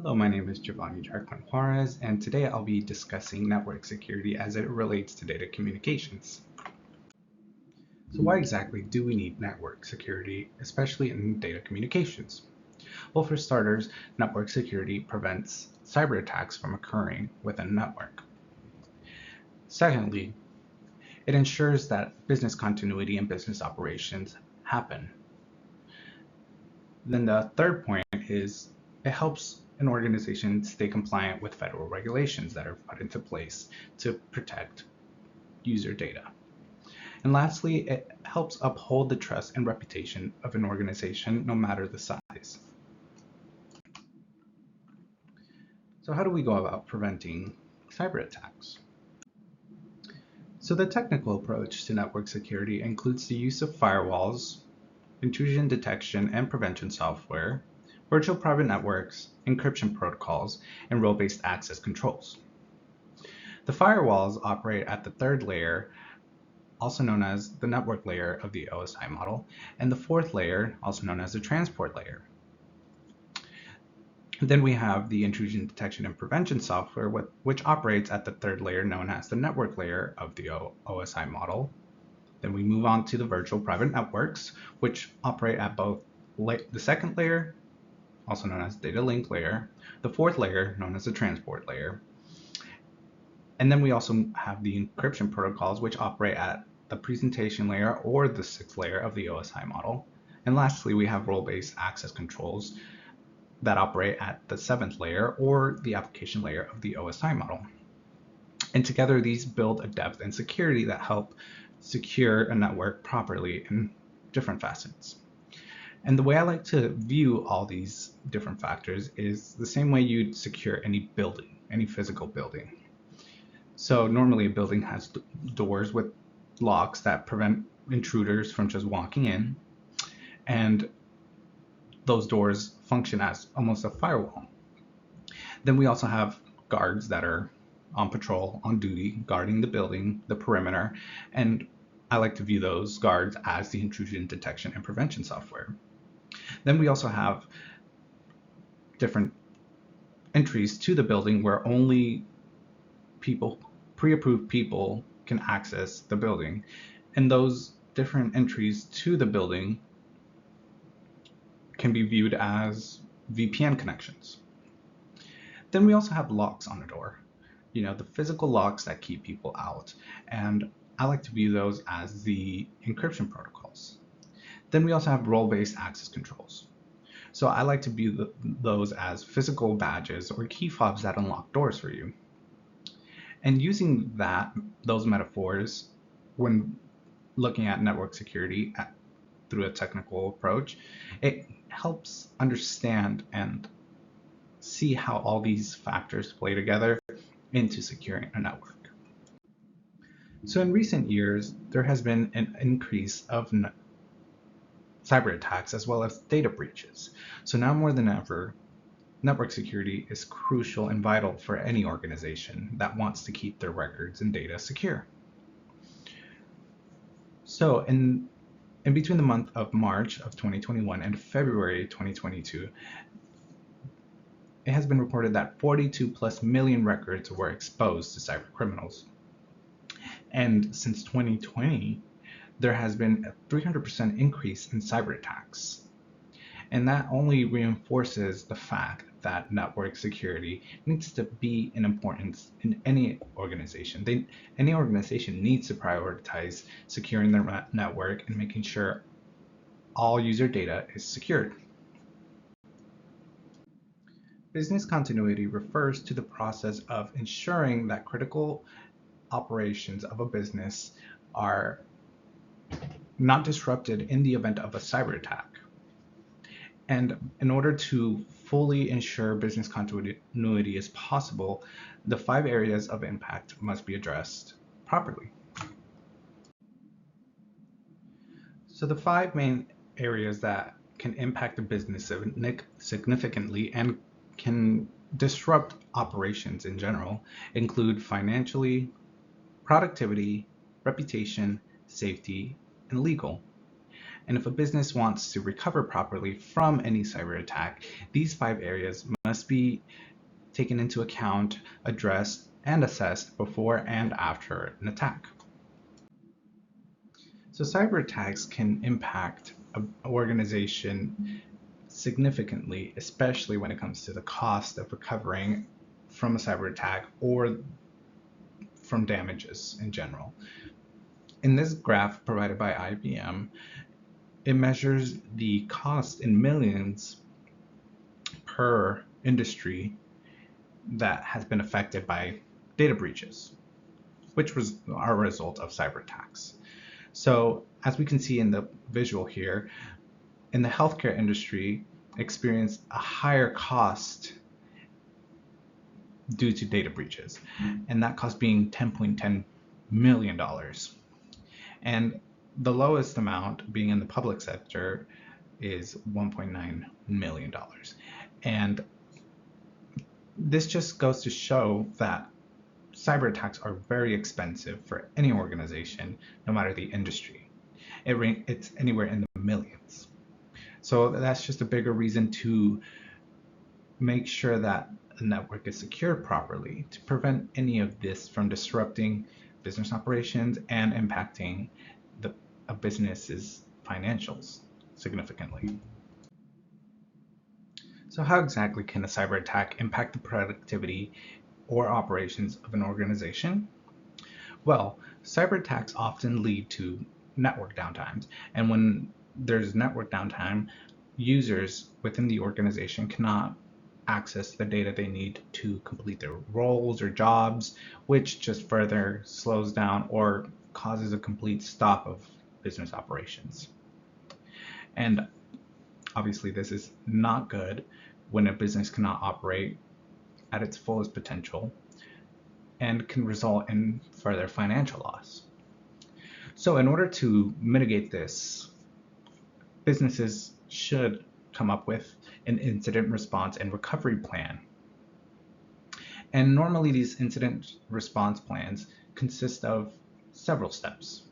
Hello, my name is Giovanni Jacqueline Juarez, and today I'll be discussing network security as it relates to data communications. So why exactly do we need network security, especially in data communications? Well, for starters, network security prevents cyber attacks from occurring within a network. Secondly, it ensures that business continuity and business operations happen. Then the third point is it helps an organization stay compliant with federal regulations that are put into place to protect user data. And lastly, it helps uphold the trust and reputation of an organization no matter the size. So how do we go about preventing cyber attacks? So the technical approach to network security includes the use of firewalls, intrusion detection and prevention software, virtual private networks, encryption protocols, and role-based access controls. The firewalls operate at the third layer, also known as the network layer of the OSI model, and the fourth layer, also known as the transport layer. Then we have the intrusion detection and prevention software, which operates at the third layer, known as the network layer of the OSI model. Then we move on to the virtual private networks, which operate at both the second layer, also known as data link layer, the fourth layer, known as the transport layer. And then we also have the encryption protocols, which operate at the presentation layer or the sixth layer of the OSI model. And lastly, we have role-based access controls that operate at the seventh layer or the application layer of the OSI model. And together, these build a depth and security that help secure a network properly in different facets. And the way I like to view all these different factors is the same way you'd secure any building, any physical building. So normally a building has doors with locks that prevent intruders from just walking in, and those doors function as almost a firewall. Then we also have guards that are on patrol, on duty, guarding the building, the perimeter, and I like to view those guards as the intrusion detection and prevention software. Then we also have different entries to the building where only people, pre-approved people, can access the building. And those different entries to the building can be viewed as VPN connections. Then we also have locks on the door, the physical locks that keep people out. And I like to view those as the encryption protocols. Then we also have role-based access controls. So I like to view those as physical badges or key fobs that unlock doors for you. And using those metaphors when looking at network security through a technical approach, it helps understand and see how all these factors play together into securing a network. So in recent years, there has been an increase of cyber attacks as well as data breaches. So now more than ever, network security is crucial and vital for any organization that wants to keep their records and data secure. So in between the month of March of 2021 and February 2022, it has been reported that 42 plus million records were exposed to cyber criminals. And since 2020, there has been a 300% increase in cyber attacks. And that only reinforces the fact that network security needs to be an importance in any organization. Any organization needs to prioritize securing their network and making sure all user data is secured. Business continuity refers to the process of ensuring that critical operations of a business are not disrupted in the event of a cyber attack. And in order to fully ensure business continuity is possible, the 5 areas of impact must be addressed properly. So the 5 main areas that can impact the business significantly and can disrupt operations in general include financially, productivity, reputation, safety, and legal. And if a business wants to recover properly from any cyber attack, these 5 areas must be taken into account, addressed, and assessed before and after an attack. So cyber attacks can impact an organization significantly, especially when it comes to the cost of recovering from a cyber attack or from damages in general. In this graph provided by IBM, it measures the cost in millions per industry that has been affected by data breaches, which was a result of cyber attacks. So as we can see in the visual here, in the healthcare industry, experienced a higher cost due to data breaches, and that cost being $10.10 million. And the lowest amount being in the public sector is $1.9 million. And this just goes to show that cyber attacks are very expensive for any organization, no matter the industry. It's anywhere in the millions. So that's just a bigger reason to make sure that the network is secured properly to prevent any of this from disrupting business operations and impacting a business's financials significantly. So how exactly can a cyber attack impact the productivity or operations of an organization? Well, cyber attacks often lead to network downtimes, and when there's network downtime, users within the organization cannot access the data they need to complete their roles or jobs, which just further slows down or causes a complete stop of business operations. And obviously this is not good when a business cannot operate at its fullest potential and can result in further financial loss. So in order to mitigate this, businesses should come up with an incident response and recovery plan. And normally these incident response plans consist of several steps.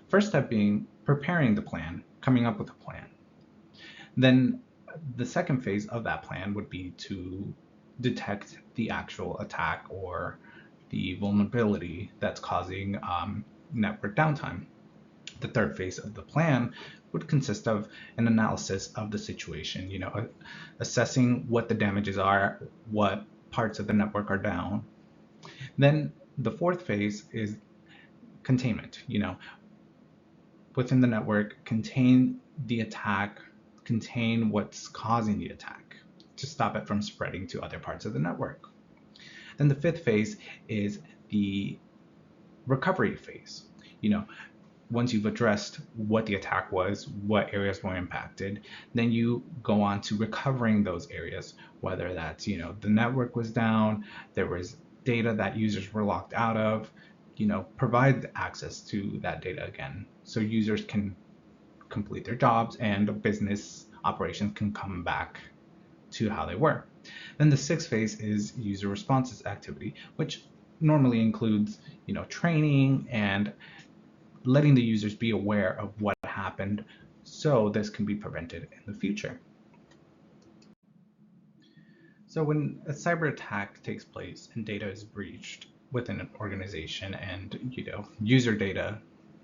First step being preparing the plan, coming up with a plan. Then the second phase of that plan would be to detect the actual attack or the vulnerability that's causing network downtime. The third phase of the plan would consist of an analysis of the situation, assessing what the damages are, what parts of the network are down. Then the fourth phase is containment, within the network, contain the attack, contain what's causing the attack to stop it from spreading to other parts of the network. Then the fifth phase is the recovery phase. Once you've addressed what the attack was, what areas were impacted, then you go on to recovering those areas, whether that's, the network was down, there was data that users were locked out of, provide access to that data again so users can complete their jobs and business operations can come back to how they were. Then the sixth phase is user responses activity, which normally includes, training and letting the users be aware of what happened so this can be prevented in the future. So when a cyber attack takes place and data is breached within an organization and user data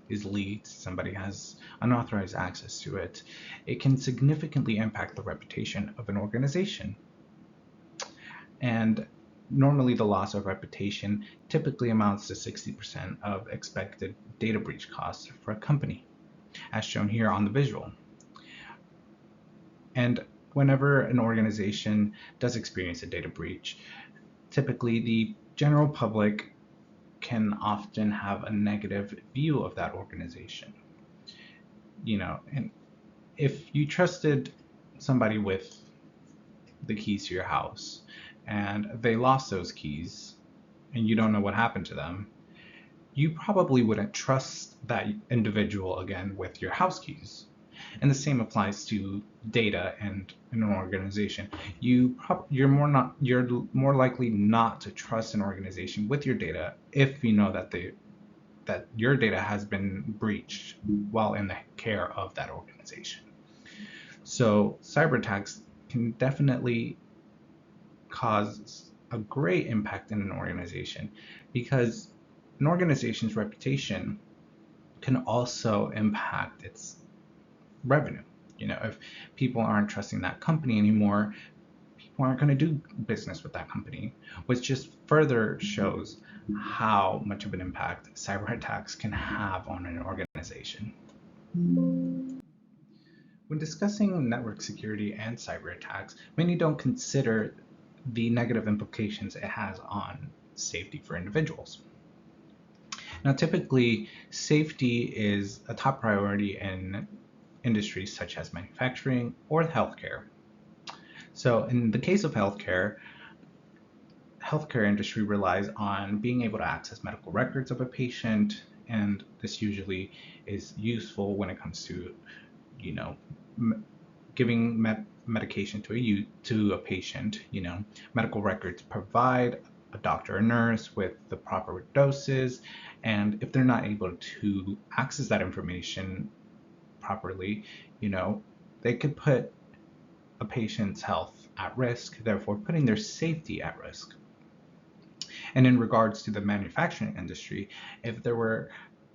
is leaked, somebody has unauthorized access to it, it can significantly impact the reputation of an organization. And normally the loss of reputation typically amounts to 60% of expected data breach costs for a company, as shown here on the visual. And whenever an organization does experience a data breach, typically the general public can often have a negative view of that organization. And if you trusted somebody with the keys to your house and they lost those keys and you don't know what happened to them, you probably wouldn't trust that individual again with your house keys. And the same applies to data and in an organization. You're more likely not to trust an organization with your data if you know that that your data has been breached while in the care of that organization. So cyber attacks can definitely cause a great impact in an organization, because an organization's reputation can also impact its revenue. If people aren't trusting that company anymore, people aren't going to do business with that company, which just further shows how much of an impact cyber attacks can have on an organization. When discussing network security and cyber attacks, many don't consider the negative implications it has on safety for individuals. Now, typically, safety is a top priority in industries such as manufacturing or healthcare. So in the case of healthcare industry relies on being able to access medical records of a patient, and this usually is useful when it comes to, giving medication to a patient. Medical records provide a doctor or nurse with the proper doses, and if they're not able to access that information properly, they could put a patient's health at risk, therefore putting their safety at risk. And in regards to the manufacturing industry, if there were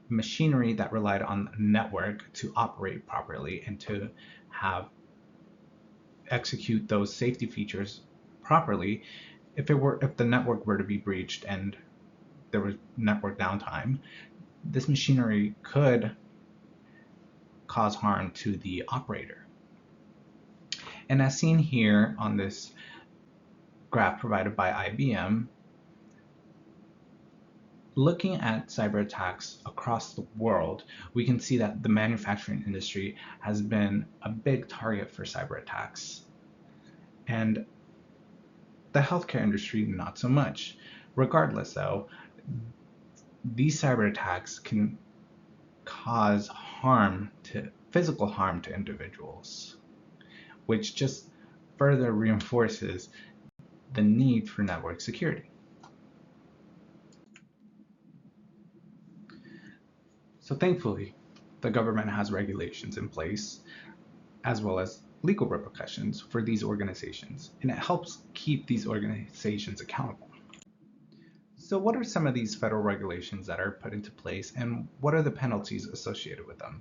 machinery that relied on a network to operate properly and to execute those safety features properly, if the network were to be breached and there was network downtime, this machinery could cause harm to the operator. And as seen here on this graph provided by IBM, looking at cyber attacks across the world, we can see that the manufacturing industry has been a big target for cyber attacks. And the healthcare industry, not so much. Regardless, though, these cyber attacks can cause physical harm to individuals, which just further reinforces the need for network security. So thankfully, the government has regulations in place, as well as legal repercussions for these organizations, and it helps keep these organizations accountable. So what are some of these federal regulations that are put into place, and what are the penalties associated with them?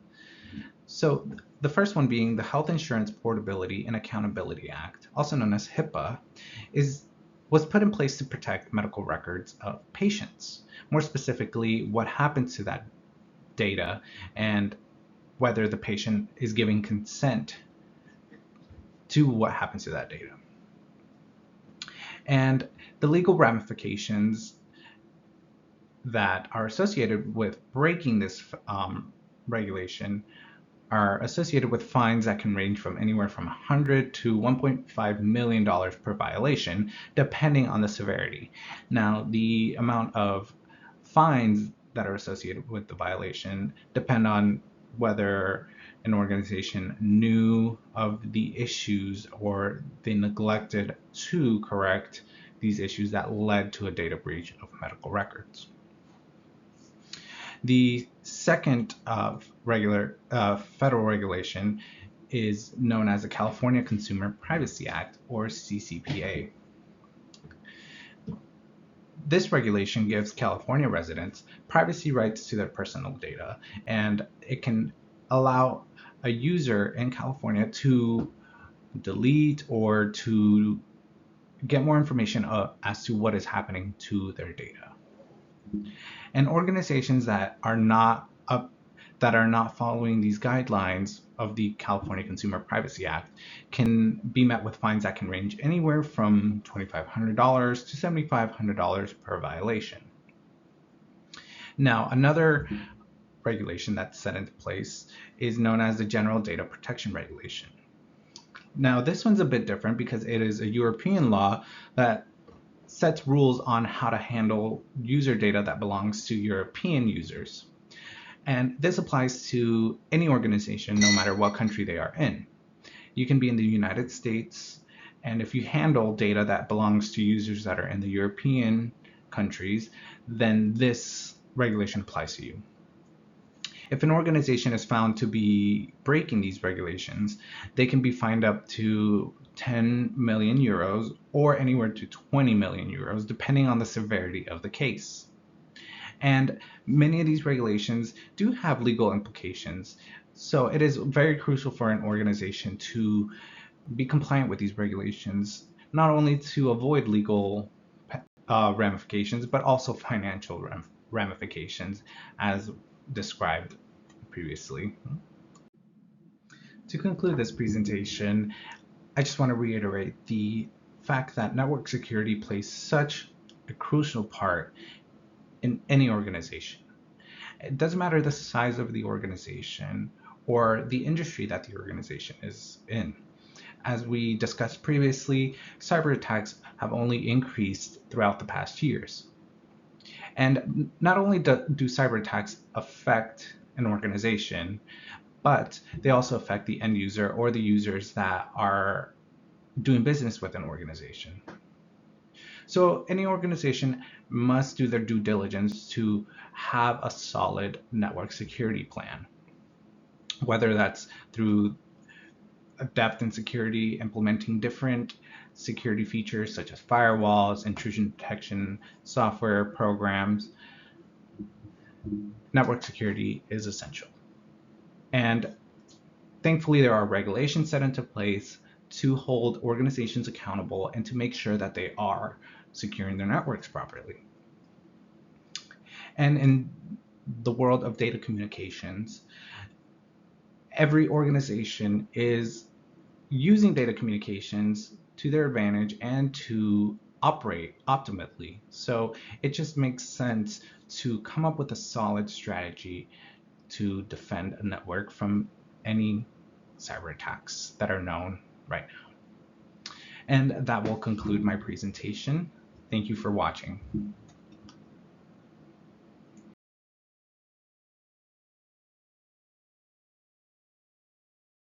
So the first one being the Health Insurance Portability and Accountability Act, also known as HIPAA, was put in place to protect medical records of patients. More specifically, what happens to that data and whether the patient is giving consent to what happens to that data. And the legal ramifications that are associated with breaking this regulation are associated with fines that can range from anywhere from $100 to $1.5 million per violation, depending on the severity. Now, the amount of fines that are associated with the violation depend on whether an organization knew of the issues or they neglected to correct these issues that led to a data breach of medical records. The second federal regulation is known as the California Consumer Privacy Act, or CCPA. This regulation gives California residents privacy rights to their personal data, and it can allow a user in California to delete or to get more information as to what is happening to their data. And organizations that are not following these guidelines of the California Consumer Privacy Act can be met with fines that can range anywhere from $2,500 to $7,500 per violation. Now, another regulation that's set into place is known as the General Data Protection Regulation. Now, this one's a bit different because it is a European law that sets rules on how to handle user data that belongs to European users. And this applies to any organization, no matter what country they are in. You can be in the United States, and if you handle data that belongs to users that are in the European countries, then this regulation applies to you. If an organization is found to be breaking these regulations, they can be fined up to 10 million euros or anywhere to 20 million euros, depending on the severity of the case. And many of these regulations do have legal implications. So it is very crucial for an organization to be compliant with these regulations, not only to avoid legal ramifications, but also financial ramifications, as described previously. To conclude this presentation, I just want to reiterate the fact that network security plays such a crucial part in any organization. It doesn't matter the size of the organization or the industry that the organization is in. As we discussed previously, cyber attacks have only increased throughout the past years. And not only do cyber attacks affect an organization, but they also affect the end user or the users that are doing business with an organization. So any organization must do their due diligence to have a solid network security plan, whether that's through a depth in security, implementing different security features such as firewalls, intrusion detection software programs. Network security is essential. And thankfully, there are regulations set into place to hold organizations accountable and to make sure that they are securing their networks properly. And in the world of data communications, every organization is using data communications to their advantage and to operate optimally. So it just makes sense to come up with a solid strategy to defend a network from any cyber attacks that are known right now. And that will conclude my presentation. Thank you for watching.